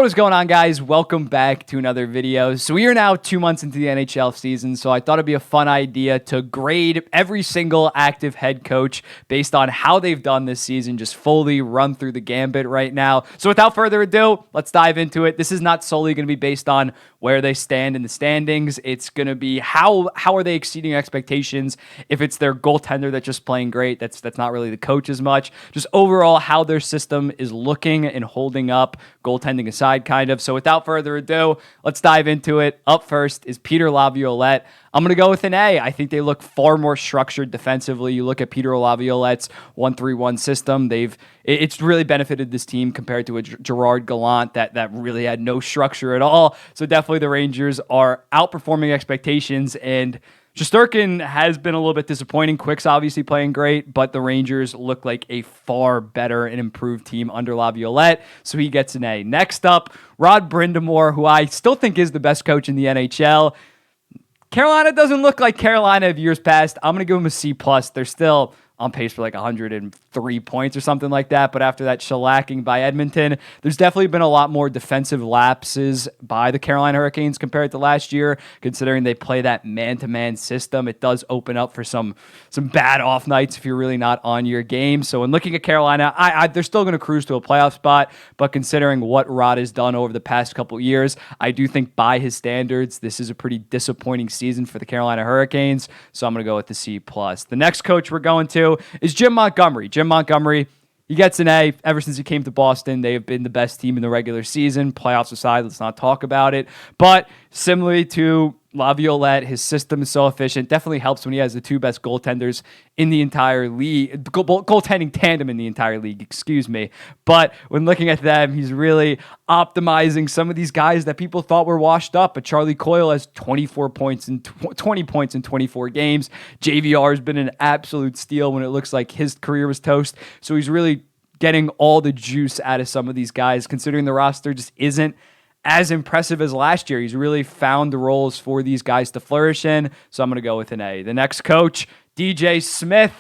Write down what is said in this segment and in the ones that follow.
What is going on, guys? Welcome back to another video. So we are now 2 months into the NHL season, so I thought it'd be a fun idea to grade every single active head coach based on how they've done this season, just fully run through the gambit right now. So without further ado, let's dive into it. This is not solely going to be based on where they stand in the standings. It's going to be how are they exceeding expectations. If it's their goaltender that's just playing great, that's not really the coach as much. Just overall how their system is looking and holding up, goaltending aside kind of. So without further ado, let's dive into it. Up first is Peter Laviolette. I'm going to go with an A. I think they look far more structured defensively. You look at Peter Laviolette's 1-3-1 system. It's really benefited this team compared to a Gerard Gallant that really had no structure at all. So definitely the Rangers are outperforming expectations, and Shesterkin has been a little bit disappointing. Quick's obviously playing great, but the Rangers look like a far better and improved team under Laviolette, so he gets an A. Next up, Rod Brind'Amour, who I still think is the best coach in the NHL. Carolina doesn't look like Carolina of years past. I'm going to give them a C+. They're still on pace for like 103 points or something like that. But after that shellacking by Edmonton, there's definitely been a lot more defensive lapses by the Carolina Hurricanes compared to last year, considering they play that man-to-man system. It does open up for some bad off nights if you're really not on your game. So when looking at Carolina, they're still going to cruise to a playoff spot, but considering what Rod has done over the past couple of years, I do think by his standards, this is a pretty disappointing season for the Carolina Hurricanes. So I'm going to go with the C+. The next coach we're going to is Jim Montgomery. Jim Montgomery, he gets an A. Ever since he came to Boston, they have been the best team in the regular season. Playoffs aside, let's not talk about it. But similarly to Laviolette, his system is so efficient. Definitely helps when he has the two best goaltenders in the entire league, goaltending tandem in the entire league, excuse me. But when looking at them, he's really optimizing some of these guys that people thought were washed up. But Charlie Coyle has 24 points and 20 points in 24 games. JVR has been an absolute steal when it looks like his career was toast. So he's really getting all the juice out of some of these guys, considering the roster just isn't as impressive as last year. He's really found the roles for these guys to flourish in, so I'm going to go with an A. The next coach, DJ Smith,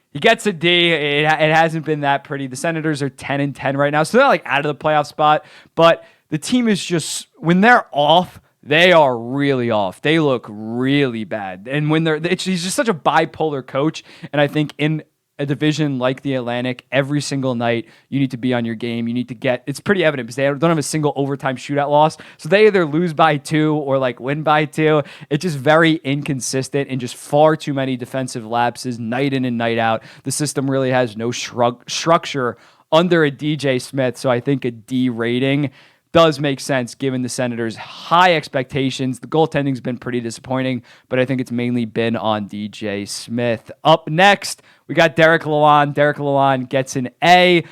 he gets a D. It hasn't been that pretty. The Senators are 10-10 right now, so they're like out of the playoff spot, but the team is just, when they're off, they are really off. They look really bad. And when he's just such a bipolar coach, and I think in a division like the Atlantic, every single night you need to be on your game. You need to it's pretty evident because they don't have a single overtime shootout loss. So they either lose by 2 or like win by 2. It's just very inconsistent and just far too many defensive lapses night in and night out. The system really has no structure under a DJ Smith. So I think a D rating does make sense given the Senators' high expectations. The goaltending's been pretty disappointing, but I think it's mainly been on DJ Smith. Up next, we got Derek Lalonde. Derek Lalonde gets an A.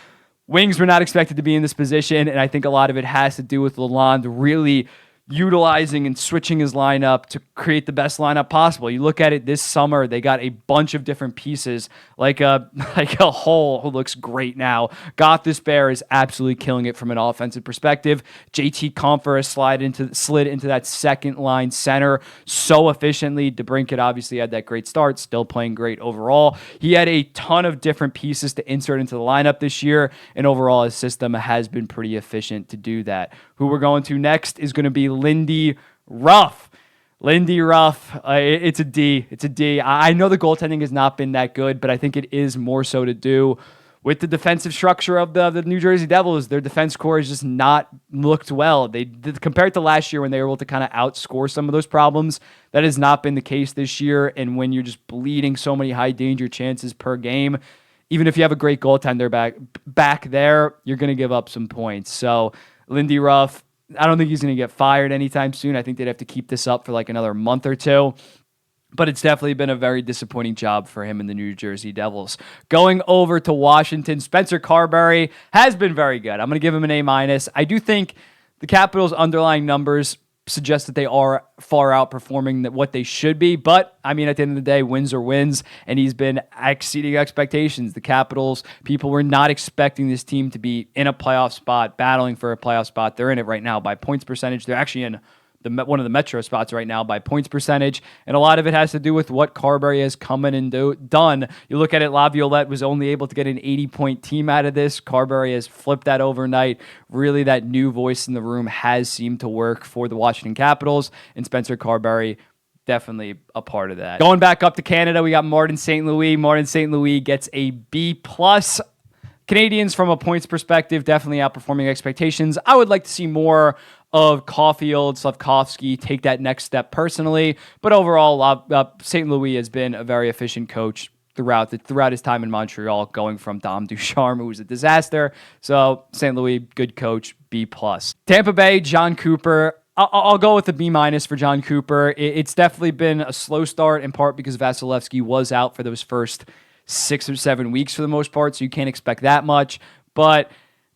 Wings were not expected to be in this position, and I think a lot of it has to do with Lalonde really utilizing and switching his lineup to create the best lineup possible. You look at it this summer, they got a bunch of different pieces, like a Hull who looks great now. Gostisbehere is absolutely killing it from an offensive perspective. JT Compher has slid into that second line center so efficiently. DeBrincat obviously had that great start, still playing great overall. He had a ton of different pieces to insert into the lineup this year, and overall his system has been pretty efficient to do that. Who we're going to next is going to be Lindy Ruff. Lindy Ruff, it's a D. It's a D. I know the goaltending has not been that good, but I think it is more so to do with the defensive structure of the New Jersey Devils. Their defense core has just not looked well. Compared to last year when they were able to kind of outscore some of those problems, that has not been the case this year. And when you're just bleeding so many high danger chances per game, even if you have a great goaltender back there, you're going to give up some points. So Lindy Ruff, I don't think he's going to get fired anytime soon. I think they'd have to keep this up for like another month or two. But it's definitely been a very disappointing job for him in the New Jersey Devils. Going over to Washington, Spencer Carbery has been very good. I'm going to give him an A-. I do think the Capitals' underlying numbers suggest that they are far outperforming what they should be. But, I mean, at the end of the day, wins are wins, and he's been exceeding expectations. The Capitals, people were not expecting this team to be in a playoff spot, battling for a playoff spot. They're in it right now by points percentage. They're actually in one of the Metro spots right now by points percentage, and a lot of it has to do with what Carbery has come in and done. You look at it, Laviolette was only able to get an 80-point team out of this. Carbery has flipped that overnight. Really, that new voice in the room has seemed to work for the Washington Capitals, and Spencer Carbery definitely a part of that. Going back up to Canada, we got Martin St. Louis. Martin St. Louis gets a B+. Canadians, from a points perspective, definitely outperforming expectations. I would like to see more of Caulfield, Slavkovsky take that next step personally, but overall, St. Louis has been a very efficient coach throughout his time in Montreal, going from Dom Ducharme, who was a disaster. So St. Louis, good coach, B+. Tampa Bay, John Cooper. I'll go with a B- for John Cooper. It's definitely been a slow start, in part because Vasilevsky was out for those first 6 or 7 weeks for the most part, so you can't expect that much. But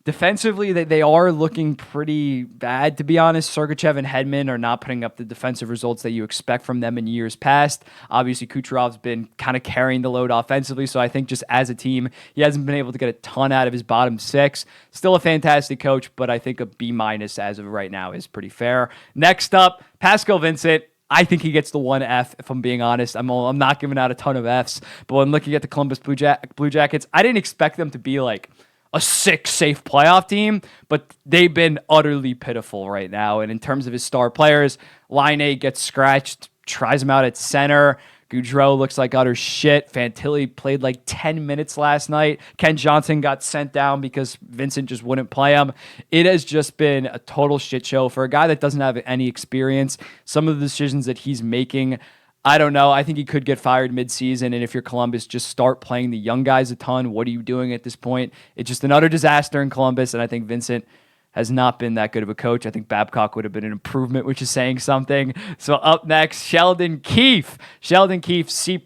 defensively, they are looking pretty bad, to be honest. Sergachev and Hedman are not putting up the defensive results that you expect from them in years past. Obviously, Kucherov's been kind of carrying the load offensively, so I think just as a team, he hasn't been able to get a ton out of his bottom 6. Still a fantastic coach, but I think a B- as of right now is pretty fair. Next up, Pascal Vincent. I think he gets the 1 F, if I'm being honest. I'm not giving out a ton of Fs, but when looking at the Columbus Blue Jackets, I didn't expect them to be like a 6 safe playoff team, but they've been utterly pitiful right now. And in terms of his star players, Laine gets scratched, tries him out at center. Gaudreau looks like utter shit. Fantilli played like 10 minutes last night. Ken Johnson got sent down because Vincent just wouldn't play him. It has just been a total shit show for a guy that doesn't have any experience. Some of the decisions that he's making, I don't know. I think he could get fired midseason, and if you're Columbus, just start playing the young guys a ton. What are you doing at this point? It's just an utter disaster in Columbus, and I think Vincent has not been that good of a coach. I think Babcock would have been an improvement, which is saying something. So up next, Sheldon Keefe. Sheldon Keefe, C+.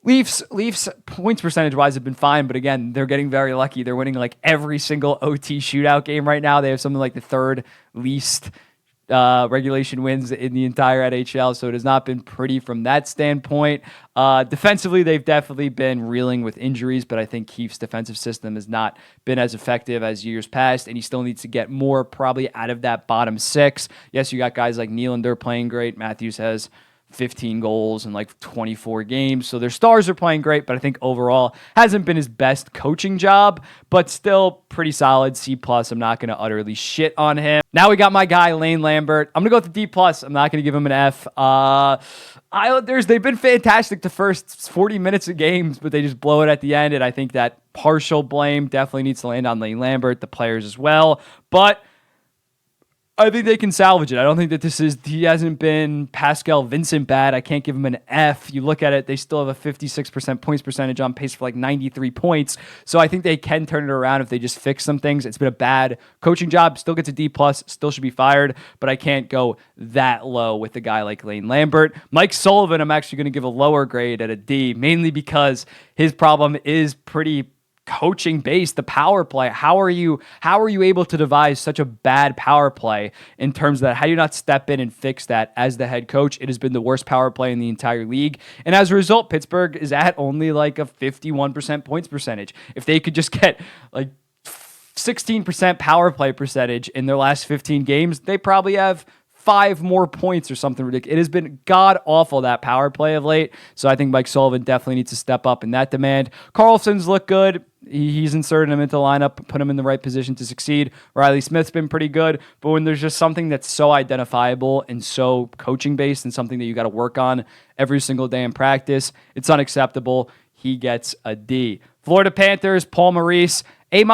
Leafs points percentage-wise have been fine, but again, they're getting very lucky. They're winning like every single OT shootout game right now. They have something like the third least regulation wins in the entire NHL, so it has not been pretty from that standpoint. Defensively, they've definitely been reeling with injuries, but I think Keefe's defensive system has not been as effective as years past, and he still needs to get more probably out of that bottom 6. Yes, you got guys like Nylander playing great. Matthews has 15 goals in like 24 games. So their stars are playing great, but I think overall hasn't been his best coaching job, but still pretty solid. C+. I'm not going to utterly shit on him. Now we got my guy, Lane Lambert. I'm going to go with the D+. I'm not going to give him an F. They've been fantastic the first 40 minutes of games, but they just blow it at the end. And I think that partial blame definitely needs to land on Lane Lambert, the players as well. But I think they can salvage it. I don't think that he hasn't been Pascal Vincent bad. I can't give him an F. You look at it, they still have a 56% points percentage, on pace for like 93 points. So I think they can turn it around if they just fix some things. It's been a bad coaching job. Still gets a D+, still should be fired, but I can't go that low with a guy like Lane Lambert. Mike Sullivan, I'm actually going to give a lower grade at a D, mainly because his problem is pretty coaching based. The power play, how are you able to devise such a bad power play in terms of that? How do you not step in and fix that as the head coach? It has been the worst power play in the entire league, and as a result, Pittsburgh is at only like a 51% points percentage. If they could just get like 16% power play percentage in their last 15 games, they probably have 5 more points or something ridiculous. It has been god-awful, that power play of late. So I think Mike Sullivan definitely needs to step up in that demand. Carlson's look good. He's inserted him into the lineup, put him in the right position to succeed. Riley Smith's been pretty good. But when there's just something that's so identifiable and so coaching-based and something that you got to work on every single day in practice, it's unacceptable. He gets a D. Florida Panthers, Paul Maurice, A-.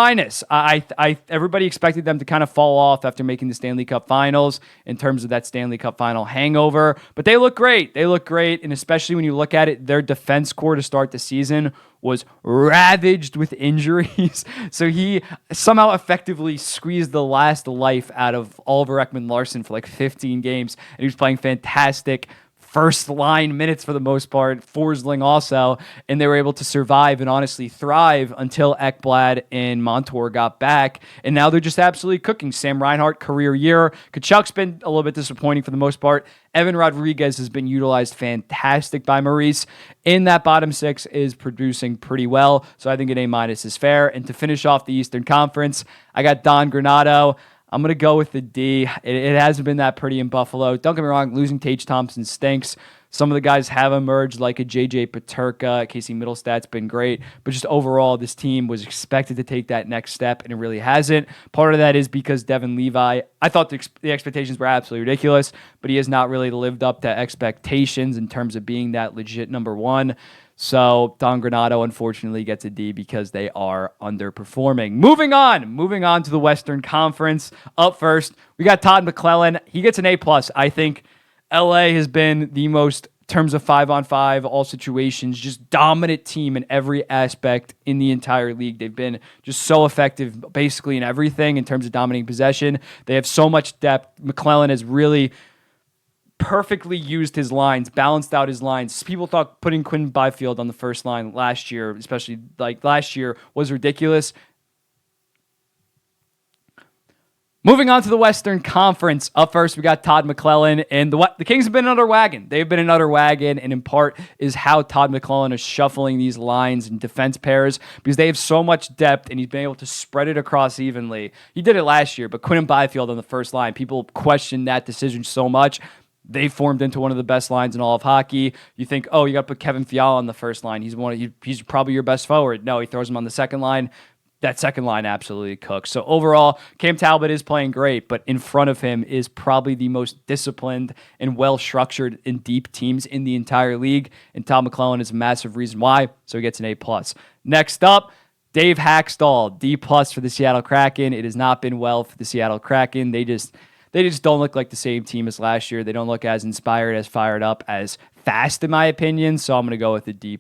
Everybody expected them to kind of fall off after making the Stanley Cup Finals in terms of that Stanley Cup Final hangover, but they look great. They look great, and especially when you look at it, their defense core to start the season was ravaged with injuries. So he somehow effectively squeezed the last life out of Oliver Ekman-Larsson for like 15 games, and he was playing fantastic first line minutes for the most part, Forsling also, and they were able to survive and honestly thrive until Ekblad and Montour got back, and now they're just absolutely cooking. Sam Reinhart, career year. Kachuk's been a little bit disappointing for the most part. Evan Rodriguez has been utilized fantastic by Maurice. In that bottom 6 is producing pretty well, so I think an A- is fair. And to finish off the Eastern Conference, I got Don Granado. I'm going to go with the D. It hasn't been that pretty in Buffalo. Don't get me wrong, losing Tage Thompson stinks. Some of the guys have emerged, like a JJ Peterka. Casey Middlestat's been great. But just overall, this team was expected to take that next step, and it really hasn't. Part of that is because Devin Levi, I thought the expectations were absolutely ridiculous, but he has not really lived up to expectations in terms of being that legit number one. So Don Granado, unfortunately, gets a D because they are underperforming. Moving on to the Western Conference. Up first, we got Todd McLellan. He gets an A+. I think LA has been the most, in terms of 5-on-5, all situations, just dominant team in every aspect in the entire league. They've been just so effective basically in everything in terms of dominating possession. They have so much depth. McLellan has really perfectly used his lines, balanced out his lines. People thought putting Quinn Byfield on the first line last year, especially like last year, was ridiculous. Moving on to the Western Conference. Up first, we got Todd McLellan, and the Kings have been another wagon. They've been another wagon, and in part is how Todd McLellan is shuffling these lines and defense pairs because they have so much depth, and he's been able to spread it across evenly. He did it last year, but Quinn Byfield on the first line, people questioned that decision so much. They formed into one of the best lines in all of hockey. You think, oh, you got to put Kevin Fiala on the first line. He's probably your best forward. No, he throws him on the second line. That second line absolutely cooks. So overall, Cam Talbot is playing great, but in front of him is probably the most disciplined and well-structured and deep teams in the entire league, and Todd McLellan is a massive reason why, so he gets an A+. Next up, Dave Haxtell, D+ for the Seattle Kraken. It has not been well for the Seattle Kraken. They just don't look like the same team as last year. They don't look as inspired, as fired up, as fast, in my opinion, so I'm going to go with a D+.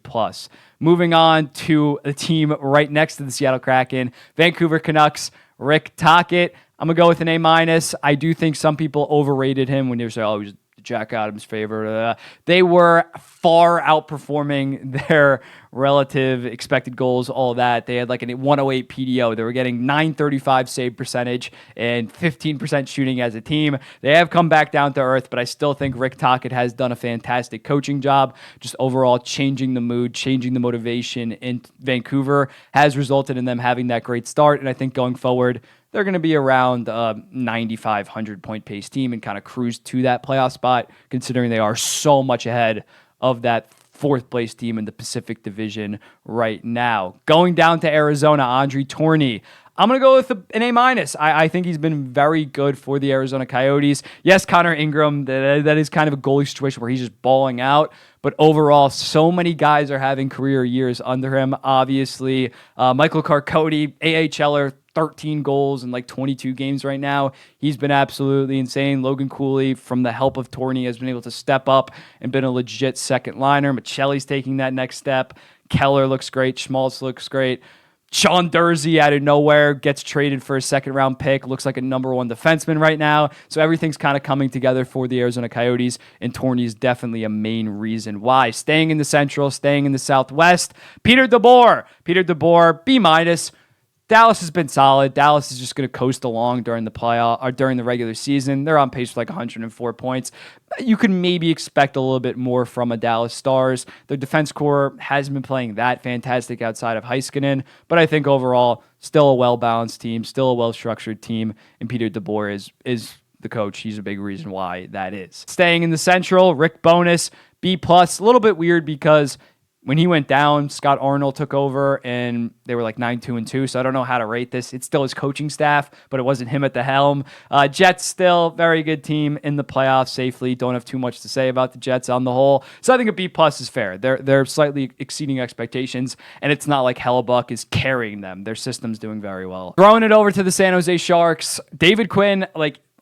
Moving on to a team right next to the Seattle Kraken, Vancouver Canucks, Rick Tocchet. I'm going to go with an A-. I do think some people overrated him when they were saying, oh, he's Jack Adams' favorite. They were far outperforming their relative expected goals, all that. They had like a 108 PDO. They were getting 935 save percentage and 15% shooting as a team. They have come back down to earth, but I still think Rick Tocchet has done a fantastic coaching job. Just overall changing the mood, changing the motivation in Vancouver has resulted in them having that great start. And I think going forward, they're going to be around a 95, 100-point pace team and kind of cruise to that playoff spot, considering they are so much ahead of that fourth-place team in the Pacific Division right now. Going down to Arizona, Andre Tourigny. I'm going to go with an A-. I think he's been very good for the Arizona Coyotes. Yes, Connor Ingram, that is kind of a goalie situation where he's just balling out. But overall, so many guys are having career years under him. Obviously, Michael Carcotti, AHLer, 13 goals in like 22 games right now. He's been absolutely insane. Logan Cooley, from the help of Tourigny, has been able to step up and been a legit second liner. Michelli's taking that next step. Keller looks great. Schmaltz looks great. Sean Durzi out of nowhere gets traded for a second-round pick. Looks like a number one defenseman right now. So everything's kind of coming together for the Arizona Coyotes, and Tourigny is definitely a main reason why. Staying in the Central, staying in the Southwest, Peter DeBoer, B-. Dallas has been solid. Dallas is just going to coast along during the playoff or during the regular season. They're on pace for like 104 points. You can maybe expect a little bit more from a Dallas Stars. Their defense core hasn't been playing that fantastic outside of Heiskanen, but I think overall, still a well-balanced team, still a well-structured team, and Peter DeBoer is the coach. He's a big reason why that is. Staying in the Central, Rick Bowness, B+. A little bit weird because when he went down, Scott Arnold took over, and they were like 9-2-2, so I don't know how to rate this. It's still his coaching staff, but it wasn't him at the helm. Jets still, very good team in the playoffs safely. Don't have too much to say about the Jets on the whole. So I think a B+ is fair. They're slightly exceeding expectations, and it's not like Hellebuck is carrying them. Their system's doing very well. Throwing it over to the San Jose Sharks, David Quinn,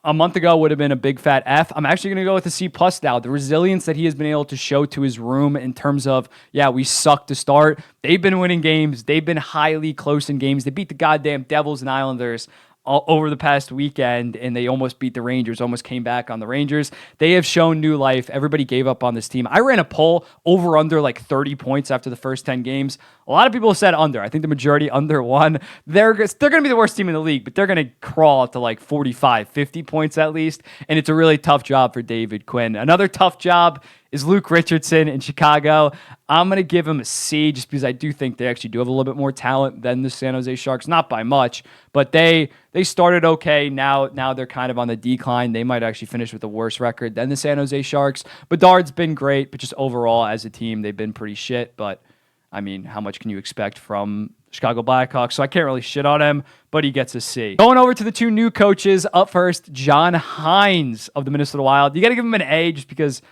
a month ago would have been a big fat F. I'm actually going to go with a C+ now. The resilience that he has been able to show to his room in terms of, we sucked to start. They've been winning games. They've been highly close in games. They beat the goddamn Devils and Islanders all over the past weekend, and they almost beat the Rangers, almost came back on the Rangers. They have shown new life. Everybody gave up on this team. I ran a poll over under like 30 points after the first 10 games. A lot of people said under. I think the majority under one. They're going to be the worst team in the league, but they're going to crawl to like 45, 50 points at least, and it's a really tough job for David Quinn. Another tough job is Luke Richardson in Chicago. I'm going to give him a C just because I do think they actually do have a little bit more talent than the San Jose Sharks. Not by much, but they started okay. Now they're kind of on the decline. They might actually finish with a worse record than the San Jose Sharks. Bedard's been great, but just overall as a team, they've been pretty shit. But, I mean, how much can you expect from Chicago Blackhawks? So I can't really shit on him, but he gets a C. Going over to the two new coaches. Up first, John Hines of the Minnesota Wild. You got to give him an A just because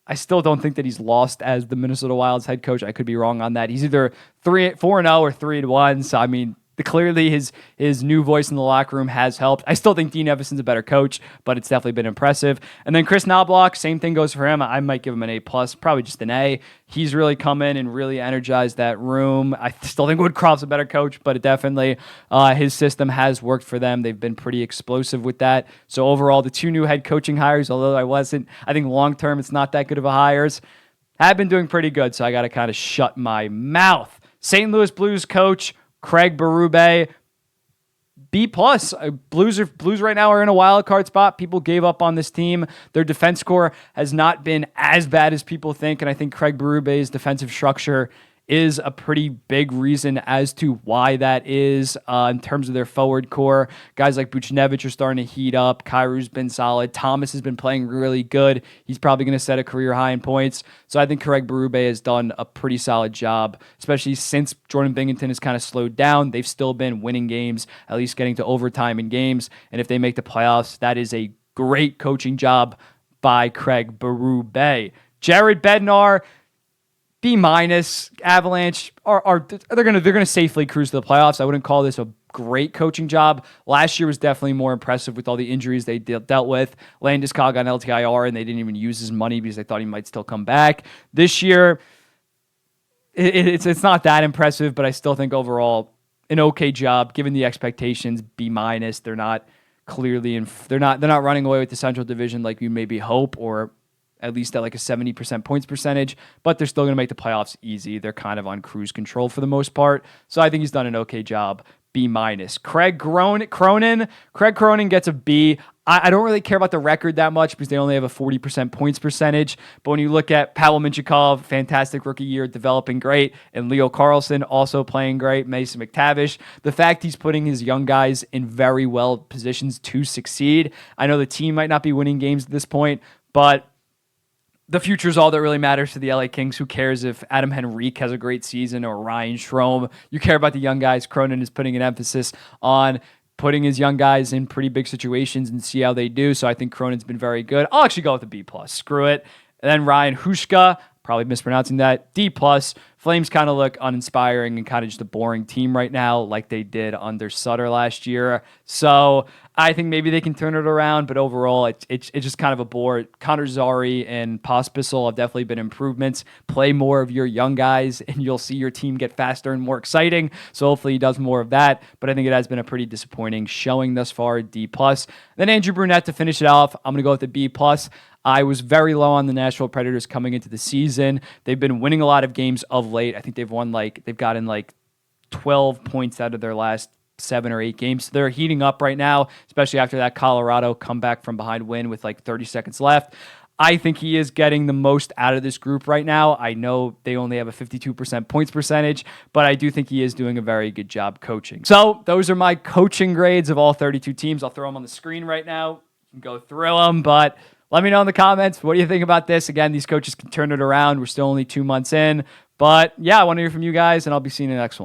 I still don't think that he's lost as the Minnesota Wild's head coach. I could be wrong on that. He's either 4-0 or 3-1. So, I mean, clearly his new voice in the locker room has helped. I still think Dean Evason's a better coach, but it's definitely been impressive. And then Chris Knobloch, same thing goes for him. I might give him an A+, probably just an A. He's really come in and really energized that room. I still think Woodcroft's a better coach, but it definitely his system has worked for them. They've been pretty explosive with that. So overall, the two new head coaching hires, although I think long-term it's not that good of a hires, have been doing pretty good. So I got to kind of shut my mouth. St. Louis Blues coach Craig Berube, B+. Blues right now are in a wild card spot. People gave up on this team. Their defense core has not been as bad as people think, and I think Craig Berube's defensive structure is a pretty big reason as to why that is in terms of their forward core. Guys like Buchnevich are starting to heat up. Kairu's been solid. Thomas has been playing really good. He's probably going to set a career high in points. So I think Craig Berube has done a pretty solid job, especially since Jordan Binghamton has kind of slowed down. They've still been winning games, at least getting to overtime in games. And if they make the playoffs, that is a great coaching job by Craig Berube. Jared Bednar, B-. Avalanche they're gonna safely cruise to the playoffs. I wouldn't call this a great coaching job. Last year was definitely more impressive with all the injuries they dealt with. Landeskog on LTIR, and they didn't even use his money because they thought he might still come back. This year, it's not that impressive, but I still think overall an okay job given the expectations. B-. They're not clearly they're not running away with the Central Division like you maybe hope, or at least at like a 70% points percentage, but they're still going to make the playoffs easy. They're kind of on cruise control for the most part. So I think he's done an okay job. B-. Craig Cronin gets a B. I don't really care about the record that much because they only have a 40% points percentage. But when you look at Pavel Mintyukov, fantastic rookie year, developing great, and Leo Carlsson also playing great, Mason McTavish, the fact he's putting his young guys in very well positions to succeed. I know the team might not be winning games at this point, but the future is all that really matters to the LA Kings. Who cares if Adam Henrique has a great season or Ryan Strome? You care about the young guys. Cronin is putting an emphasis on putting his young guys in pretty big situations and see how they do. So I think Cronin's been very good. I'll actually go with a B+. Screw it. And then Ryan Hushka, probably mispronouncing that, D+. Flames kind of look uninspiring and kind of just a boring team right now, like they did under Sutter last year. So I think maybe they can turn it around, but overall, it's just kind of a bore. Connor Zary and Pospisil have definitely been improvements. Play more of your young guys, and you'll see your team get faster and more exciting. So hopefully he does more of that. But I think it has been a pretty disappointing showing thus far, D+. Then Andrew Brunette to finish it off. I'm going to go with the B+. I was very low on the Nashville Predators coming into the season. They've been winning a lot of games of late. I think they've gotten 12 points out of their last 7 or 8 games. So they're heating up right now, especially after that Colorado comeback from behind win with 30 seconds left. I think he is getting the most out of this group right now. I know they only have a 52% points percentage, but I do think he is doing a very good job coaching. So those are my coaching grades of all 32 teams. I'll throw them on the screen right now. You can go through them, but let me know in the comments. What do you think about this? Again, these coaches can turn it around. We're still only 2 months in. But yeah, I want to hear from you guys, and I'll be seeing you in the next one.